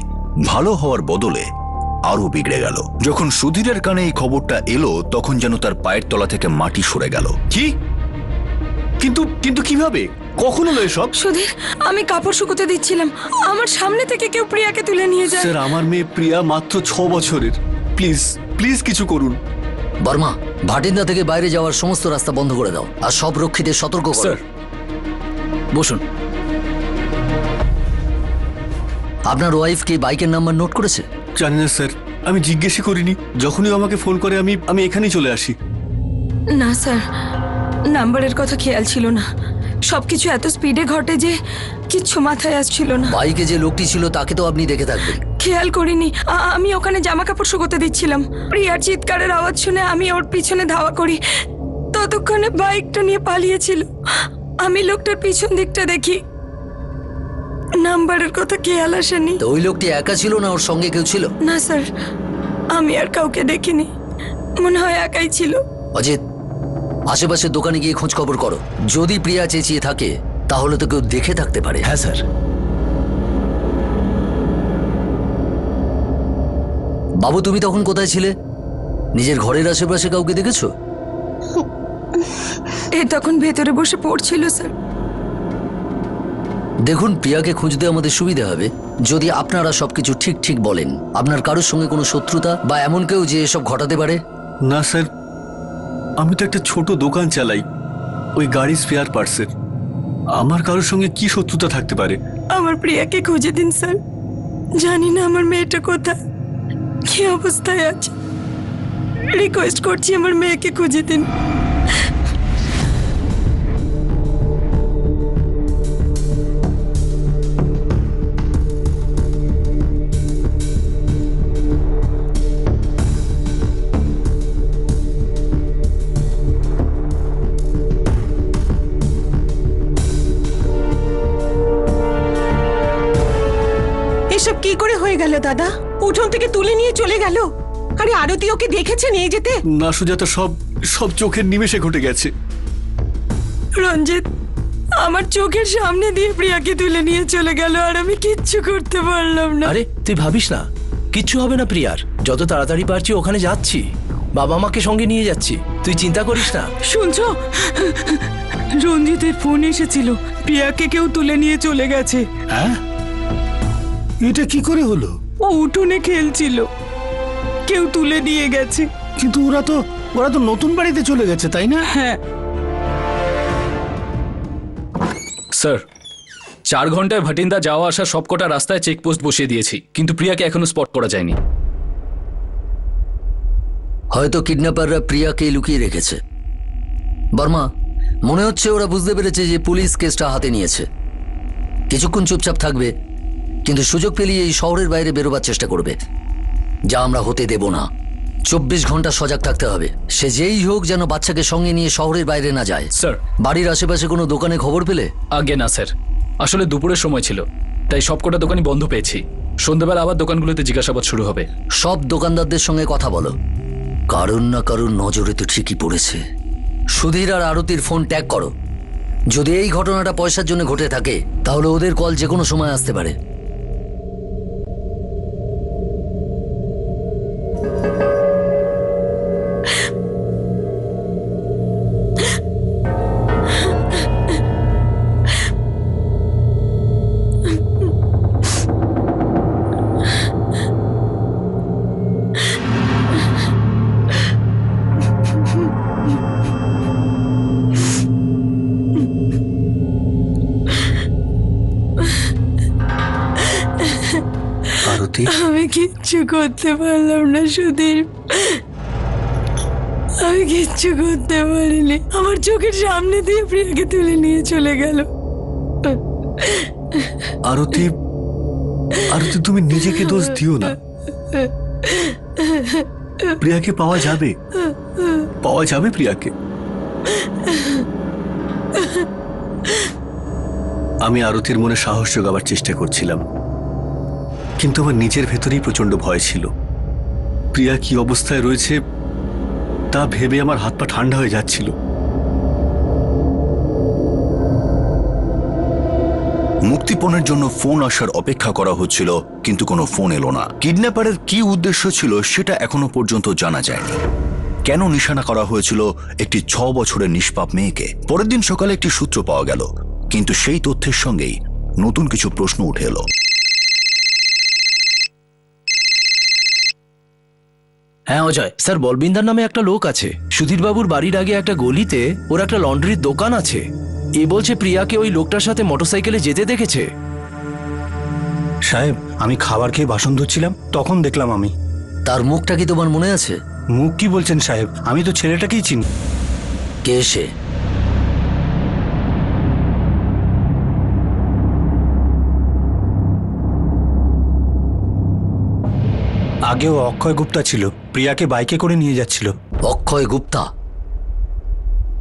ভালো হওয়ার বদলে আরো বিগড়ে গেল। যখন সুধীরের কানে এই খবরটা এলো তখন যেন তার পায়ের তলা থেকে মাটি সরে গেল। কি? কিন্তু কিন্তু কিভাবে, কখন হলো এসব? সুধীর, আমি কাপড় শুকোতে দিচ্ছিলাম, আমার সামনে থেকে কেউ প্রিয়াকে তুলে নিয়ে যায়। স্যার, আমার মেয়ে প্রিয়া মাত্র 6 বছরের। প্লিজ প্লিজ কিছু করুন। বর্মা, ভাটিন্দা থেকে বাইরে যাওয়ার সমস্ত রাস্তা বন্ধ করে দাও আর সব রক্ষীদের সতর্ক করো। স্যার বসুন। আপনার ওয়াইফ কি বাইকের নাম্বার নোট করেছে? জানি না স্যার, আমি জিজ্ঞেসই করিনি। যখনই আমাকে ফোন করে আমি এখানেই চলে আসি। না স্যার, নাম্বারের কথা খেয়াল ছিল না। সবকিছু এত স্পিডে ঘটে যে কিচ্ছু মাথায় আসছিল না। বাইকে যে লোকটি ছিল তাকে তো আপনি দেখে থাকবেন। খেয়াল করিনি, আমি ওখানে জামা কাপড় শুকোতে দিচ্ছিলাম। প্রিয়ার চিৎকারের আওয়াজ শুনে আমি ওর পিছনে ধাওয়া করি, ততক্ষণে বাইকটা নিয়ে পালিয়েছিল। আমি লোকটার পিছন দিকটা দেখি, নাম্বারের কথা খেয়াল আসেনি। তো ওই লোকটি একা ছিল না ওর সঙ্গে কেউ ছিল? না স্যার, আমি আর কাউকে দেখিনি, মনে হয় একাই ছিল। অজিত, আশেপাশের দোকানে গিয়ে খোঁজ খবর করো। যদি প্রিয়া চেঁচিয়ে থাকে তাহলে তো কেউ দেখে থাকতে পারে। হ্যাঁ স্যার। বাবু, তুমি তখন কোথায় ছিলে? নিজের ঘরের আশেপাশে কাউকে দেখেছো? এ তখন ভেতরে বসে পড়ছিল স্যার। দেখুন, প্রিয়াকে খুঁজতে আমাদের সুবিধা হবে যদি আপনারা সবকিছু ঠিক ঠিক বলেন। আপনার কারোর সঙ্গে কোনো শত্রুতা বা এমন কেউ যে এসব ঘটাতে পারে? না স্যার, আমি তো একটা ছোট দোকান চালাই, ওই গাড়ি স্পেয়ার পার্টসের। আমার কারোর সঙ্গে কি শত্রুতা থাকতে পারে? আমার প্রিয়াকে খুঁজে দিন স্যার। জানি না আমার মেয়েটা কোথায়, কি অবস্থায় আছে। রিকোয়েস্ট করছি, আমার মেয়েকে খুঁজে দিন। এসব কি করে হয়ে গেল দাদা? উঠোন থেকে তুলে নিয়ে চলে গেল। আরে আরতি ওকে দেখেছে নিয়ে যেতে? না সুজাতা, সব চোখের নিমেষে ঘটে গেছে। রঞ্জিত, আমার চোখের সামনে দিয়ে প্রিয়াকে তুলে নিয়ে চলে গেল, আর আমি কিচ্ছু করতে পারলাম না। আরে তুই ভাবিস না, কিচ্ছু হবে না প্রিয়ার। যত তাড়াতাড়ি পারছি ওখানে যাচ্ছি, বাবা মাকে সঙ্গে নিয়ে যাচ্ছি, তুই চিন্তা করিস না। শুনছো, রঞ্জিতের ফোন এসেছিল, প্রিয়াকে কেউ তুলে নিয়ে চলে গেছে। হ্যাঁ? এটা কি করে হলো? ও উঠোনে খেলছিল, কেউ তুলে নিয়ে গেছে। কিন্তু ওরা তো নতুন বাড়িতে চলে গেছে, তাই না? হ্যাঁ স্যার, 4 ঘন্টায় ভাটিন্দা যাওয়া আসা সবকটা রাস্তায় চেকপোস্ট বসিয়ে দিয়েছি, কিন্তু প্রিয়াকে এখনো স্পট করা যায়নি। হয়তো কিডন্যাপাররা প্রিয়াকে লুকিয়ে রেখেছে। বর্মা, মনে হচ্ছে ওরা বুঝতে পেরেছে যে পুলিশ কেসটা হাতে নিয়েছে। কিছুক্ষণ চুপচাপ থাকবে, কিন্তু সুযোগ পেলেই এই শহরের বাইরে বেরোবার চেষ্টা করবে, যা আমরা হতে দেব না। 24 ঘন্টা সজাগ থাকতে হবে। সে যেই হোক যেন বাচ্চাকে সঙ্গে নিয়ে শহরের বাইরে না যায়। স্যার, বাড়ির আশেপাশে কোনো দোকানে খবর পেলে? আগে না স্যার, আসলে দুপুরের সময় ছিল, তাই সবকটা দোকানই বন্ধ পেয়েছি। সন্ধ্যাবেলা আবার দোকানগুলোতে জিজ্ঞাসাবাদ শুরু হবে। সব দোকানদারদের সঙ্গে কথা বলো, কারণ না কারণ নজরে তো ঠিকই পড়েছে। সুধীর আর আরতির ফোন ট্যাগ করো। যদি এই ঘটনাটা পয়সার জন্য ঘটে থাকে তাহলে ওদের কল যে কোনো সময় আসতে পারে। আমি কিচ্ছু করতে পারলাম না সুধীর, আমি কিচ্ছু করতে পারিনি। আমার চোখের সামনে দিয়ে প্রিয়াকে তুলে নিয়ে চলে গেল। আরতি, আরতি, তুমি নিজেকে দোষ দিও না। প্রিয়াকে পাওয়া যাবে, পাওয়া যাবে প্রিয়াকে। আমি আরতির মনে সাহস জোগাবার চেষ্টা করছিলাম, কিন্তু আমার নিজের ভেতরেই প্রচন্ড ভয় ছিল। প্রিয়া কি অবস্থায় রয়েছে তা ভেবে আমার হাত পা ঠান্ডা হয়ে যাচ্ছিল। মুক্তিপণের জন্য ফোন আসার অপেক্ষা করা হচ্ছিল, কিন্তু কোনো ফোন এলো না। কিডন্যাপারের কি উদ্দেশ্য ছিল সেটা এখনো পর্যন্ত জানা যায়নি। কেন নিশানা করা হয়েছিল একটি 6 বছরের নিষ্পাপ মেয়েকে? পরের দিন সকালে একটি সূত্র পাওয়া গেল, কিন্তু সেই তথ্যের সঙ্গেই নতুন কিছু প্রশ্ন উঠে এলো। হ্যাঁ অজয় স্যার, বলবিন্দার নামে একটা লোক আছে। সুধীরবাবুর বাড়ির আগে একটা গলিতে ওর একটা লন্ড্রির দোকান আছে। এ বলছে প্রিয়াকে ওই লোকটার সাথে মোটরসাইকেলে যেতে দেখেছে। সাহেব, আমি খাবার খেয়ে বাসন ধুচ্ছিলাম, তখন দেখলাম আমি। তার মুখটা কি তোমার মনে আছে? মুখ কি বলছেন সাহেব? আমি তো ছেলেটাকেই চিনি। কে সে? আগেও অক্ষয় গুপ্তা ছিল, প্রিয়াকে বাইকে করে নিয়ে যাচ্ছিল। অক্ষয় গুপ্তা?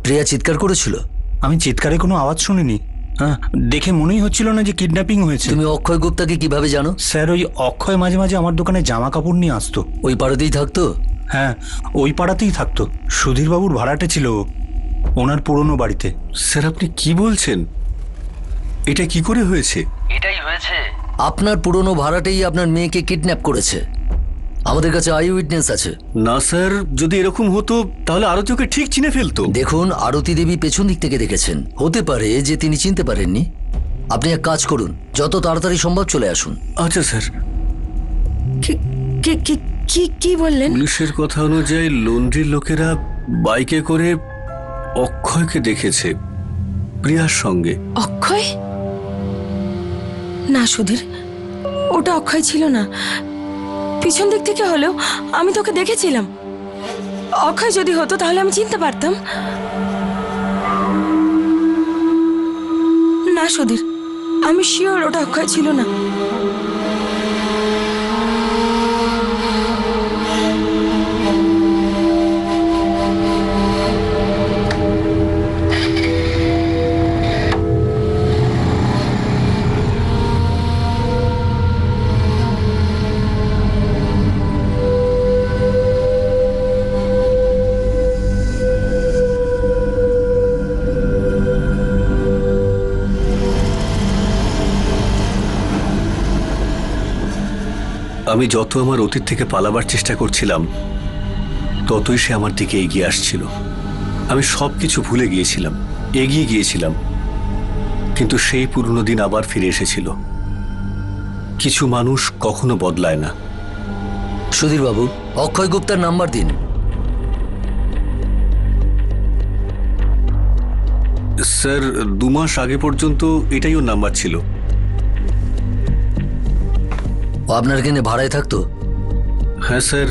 প্রিয়া চিৎকার করেছিল? আমি চিৎকারে কোনো আওয়াজ শুনিনি। হ্যাঁ, দেখে মনেই হচ্ছিল না যে কিডন্যাপিং হয়েছে। তুমি অক্ষয় গুপ্তাকে কিভাবে জানো? স্যার, ওই অক্ষয় মাঝে মাঝে আমার দোকানে জামা কাপড় নিয়ে আসতো। ওই পাড়াতেই থাকতো? হ্যাঁ, ওই পাড়াতেই থাকতো। সুধীরবাবুর ভাড়াটে ছিল ও, ওনার পুরনো বাড়িতে। স্যার, আপনি কি বলছেন? এটা কি করে হয়েছে? এটাই হয়েছে। আপনার পুরনো ভাড়াটেই আপনার মেয়েকে কিডন্যাপ করেছে। আমাদের কাছে আই উইটনেস আছে। না স্যার, যদি এরকম হতো তাহলে আরতি ওকে ঠিক চিনে ফেলতো। দেখুন, আরতি দেবী পেছন দিক থেকে দেখেছেন, হতে পারে যে তিনি চিনতে পারেননি। আপনি এক কাজ করুন, যত তাড়াতাড়ি সম্ভব চলে আসুন। আচ্ছা স্যার। কি বললেন? পুলিশের কথা অনুযায়ী লন্ড্রির লোকেরা বাইকে করে অক্ষয়কে দেখেছে প্রিয়ার সঙ্গে। অক্ষয়? না সুধীর, ওটা অক্ষয় ছিল না। পিছন দিক থেকে হলেও আমি তোকে দেখেছিলাম। অক্ষয় যদি হতো তাহলে আমি চিনতে পারতাম। না সুধীর, আমি শিওর ওটা অক্ষয় ছিল না। আমি যত আমার অতীত থেকে পালাবার চেষ্টা করছিলাম, ততই সে আমার দিকে এগিয়ে আসছিল। আমি সবকিছু ভুলে গিয়েছিলাম, এগিয়ে গিয়েছিলাম, কিন্তু সেই পুরনো দিন আবার ফিরে এসেছিল। কিছু মানুষ কখনো বদলায় না। সুধীর বাবু, অক্ষয় গুপ্তার নাম্বার দিন। স্যার, 2 মাস আগে পর্যন্ত এটাই ওর নাম্বার ছিল। ও আপনার এখানে ভাড়ায় থাকতো? হ্যাঁ স্যার,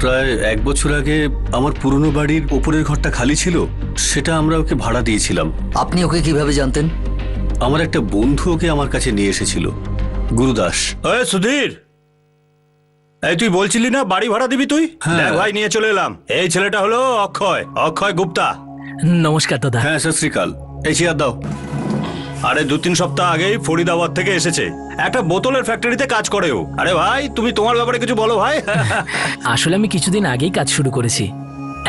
প্রায় 1 বছর আগে আমার পুরনো বাড়ির ওপরের ঘরটা খালি ছিল, সেটা আমরা ওকে ভাড়া দিয়েছিলাম। আপনি ওকে কিভাবে জানতেন? আমার একটা বন্ধু ওকে আমার কাছে নিয়ে এসেছিল, গুরুদাস। সুধীর, এই তুই বলছিলি না বাড়ি ভাড়া দিবি তুই? হ্যাঁ ভাই, নিয়ে চলে এলাম। এই ছেলেটা হলো অক্ষয় গুপ্তা। নমস্কার দাদা। হ্যাঁ সত শ্রীকাল। এই চেয়ার দাও। আরে 2-3 সপ্তাহ আগেই ফরিদাবাদ থেকে এসেছে, একটা বোতলের ফ্যাক্টরিতে কাজ করে ও। আরে ভাই, তুমি তোমার ব্যাপারে কিছু বলো ভাই। আসলে আমি কিছুদিন আগেই কাজ শুরু করেছি।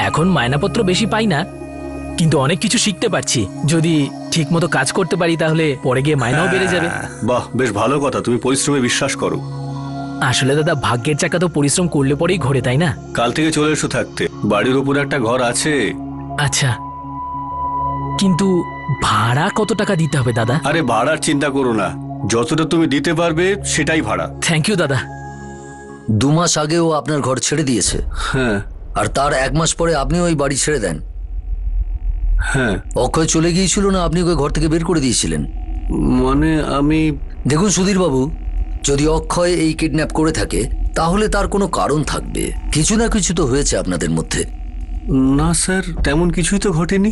এখন মায়নাপত্র বেশি পাই না, কিন্তু অনেক কিছু শিখতে পারছি। যদি ঠিক মতো কাজ করতে পারি তাহলে পরে গিয়ে মায়নাও বেড়ে যাবে। বাহ, বেশ ভালো কথা। তুমি পরিশ্রমে বিশ্বাস করো। আসলে দাদা, ভাগ্যের চাকা তো পরিশ্রম করলে পরেই ঘোরে, তাই না? কাল থেকে চলে এসো থাকতে, বাড়ির উপরে একটা ঘর আছে। আচ্ছা, কিন্তু ভাড়া কত টাকা দিতে হবে দাদা? আরে ভাড়ার চিন্তা করো না, যতটা তুমি দিতে পারবে সেটাই ভাড়া। থ্যাংক ইউ দাদা। 2 মাস আগে ও আপনার ঘর ছেড়ে দিয়েছে। হ্যাঁ। আর তার 1 মাস পরে আপনি ওই বাড়ি ছেড়ে দেন। হ্যাঁ। অক্ষয় চলে গিয়েছিল না আপনি ওকে ঘর থেকে বের করে দিয়েছিলেন? মানে আমি... দেখুন সুধীর বাবু, যদি অক্ষয় এই কিডন্যাপ করে থাকে তাহলে তার কোনো কারণ থাকবে। কিছু না কিছু তো হয়েছে আপনাদের মধ্যে। না স্যার, তেমন কিছুই তো ঘটেনি।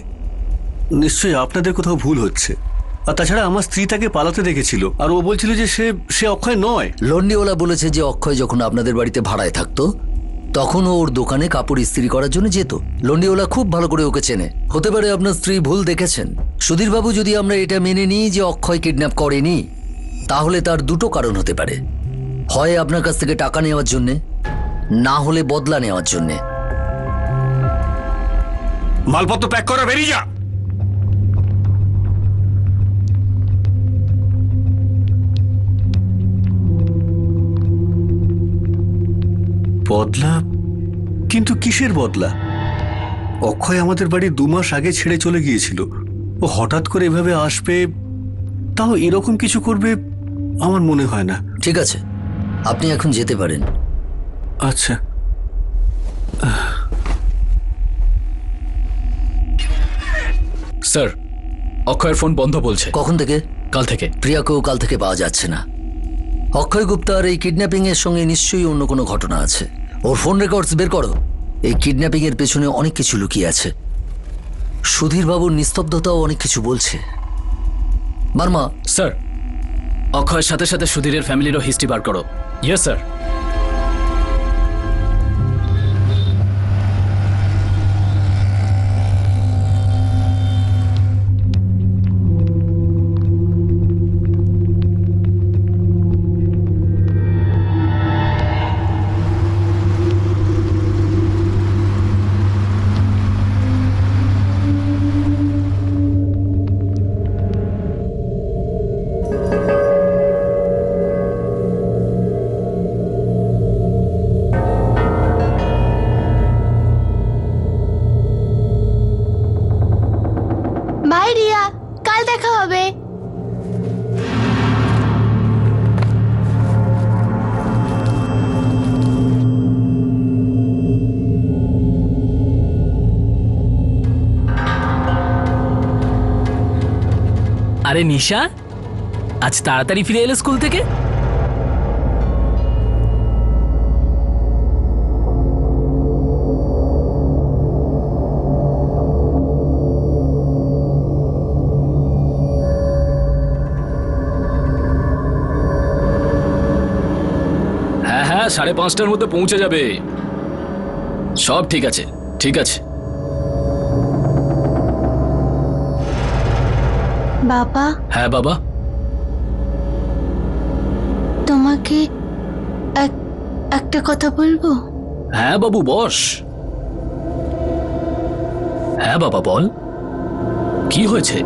নিশ্চয়ই আপনাদের কোথাও ভুল হচ্ছে। আর তাছাড়া আমার স্ত্রী তাকে পালাতে দেখেছিল, আর ও বলছিল যে সে অক্ষয় নয়। লন্ডিওয়ালা বলেছে যে অক্ষয় যখন আপনাদের বাড়িতে ভাড়ায় থাকতো তখন ও ওর দোকানে কাপড় ইস্ত্রি করার জন্য যেত। লন্ডিওয়ালা খুব ভালো করে ওকে চেনে। হতে পারে আপনার স্ত্রী ভুল দেখেছেন। সুধীরবাবু, যদি আমরা এটা মেনে নিই যে অক্ষয় কিডন্যাপ করেনি, তাহলে তার দুটো কারণ হতে পারে। হয় আপনার কাছ থেকে টাকা নেওয়ার জন্যে, না হলে বদলা নেওয়ার জন্যে। মালপত্র প্যাক করা, বেরিয়ে যা। বদলা? কিন্তু কিসের বদলা? অক্ষয় আমাদের বাড়ি 2 মাস আগে ছেড়ে চলে গিয়েছিল। ও হঠাৎ করে এভাবে আসবে, তাও এরকম কিছু করবে আমার মনে হয় না। ঠিক আছে, আপনি এখন যেতে পারেন। আচ্ছা। স্যার, অক্ষয়ের ফোন বন্ধ বলছে। কখন থেকে? কাল থেকে। প্রিয়াকেও কাল থেকে পাওয়া যাচ্ছে না। অক্ষয় গুপ্তার এই কিডন্যাপিং এর সঙ্গে নিশ্চয়ই অন্য কোনো ঘটনা আছে। ওর ফোন রেকর্ডস বের করো। এই কিডন্যাপিং এর পেছনে অনেক কিছু লুকিয়ে আছে। সুধীর বাবুর নিস্তব্ধতাও অনেক কিছু বলছে। বার্মা। স্যার, অক্ষয়ের সাথে সাথে সুধীরের ফ্যামিলিরও হিস্ট্রি বার করো। Yes sir. বাই রিয়া, কাল দেখা হবে। আরে নিশা, আজ তাড়াতাড়ি ফিরে এলে স্কুল থেকে? হ্যাঁ হ্যাঁ, 5:30টার মধ্যে পৌঁছে যাবে। সব ঠিক আছে, ঠিক আছে। বাবা। হ্যাঁ বাবা। তোমাকে একটা কথা বলবো। হ্যাঁ বাবু, বস। হ্যাঁ বাবা, বল, কি হয়েছে?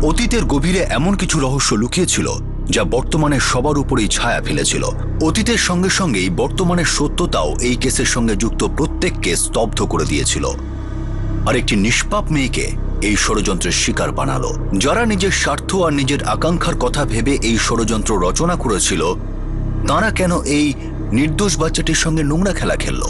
অতীতের গভীরে এমন কিছু রহস্য লুকিয়েছিল যা বর্তমানে সবার উপরেই ছায়া ফেলেছিল। অতীতের সঙ্গে সঙ্গেই বর্তমানের সত্যতাও এই কেসের সঙ্গে যুক্ত প্রত্যেককে স্তব্ধ করে দিয়েছিল। আর একটি নিষ্পাপ মেয়েকে এই ষড়যন্ত্রের শিকার বানালো। যারা নিজের স্বার্থ আর নিজের আকাঙ্ক্ষার কথা ভেবে এই ষড়যন্ত্র রচনা করেছিল, তারা কেন এই নির্দোষ বাচ্চাটির সঙ্গে নোংরা খেলা খেলল?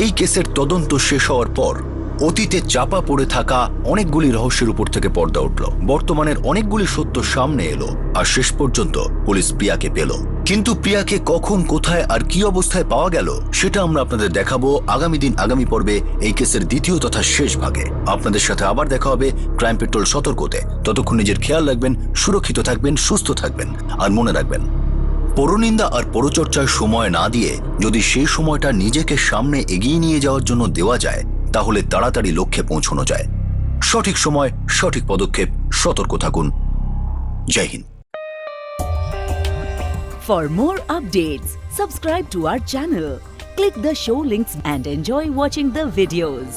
এই কেসের তদন্ত শেষ হওয়ার পর অতীতে চাপা পড়ে থাকা অনেকগুলি রহস্যের উপর থেকে পর্দা উঠল, বর্তমানের অনেকগুলি সত্য সামনে এলো, আর শেষ পর্যন্ত পুলিশ প্রিয়াকে পেল। কিন্তু প্রিয়াকে কখন, কোথায় আর কি অবস্থায় পাওয়া গেল সেটা আমরা আপনাদের দেখাবো আগামী দিন, আগামী পর্বে এই কেসের দ্বিতীয় তথা শেষ ভাগে। আপনাদের সাথে আবার দেখা হবে ক্রাইম পেট্রোল সতর্কতে। ততক্ষণ নিজের খেয়াল রাখবেন, সুরক্ষিত থাকবেন, সুস্থ থাকবেন, আর মনে রাখবেন পরনিন্দা আর পরচর্চার সময় না দিয়ে যদি সেই সময়টা নিজেকে সামনে এগিয়ে নিয়ে যাওয়ার জন্য দেওয়া যায় তাহলে তাড়াতাড়ি লক্ষ্যে পৌঁছানো যায়। সঠিক সময়, সঠিক পদক্ষেপ, সতর্ক থাকুন। জয় Hind. For more updates, subscribe to our channel, click the show links and enjoy watching the videos.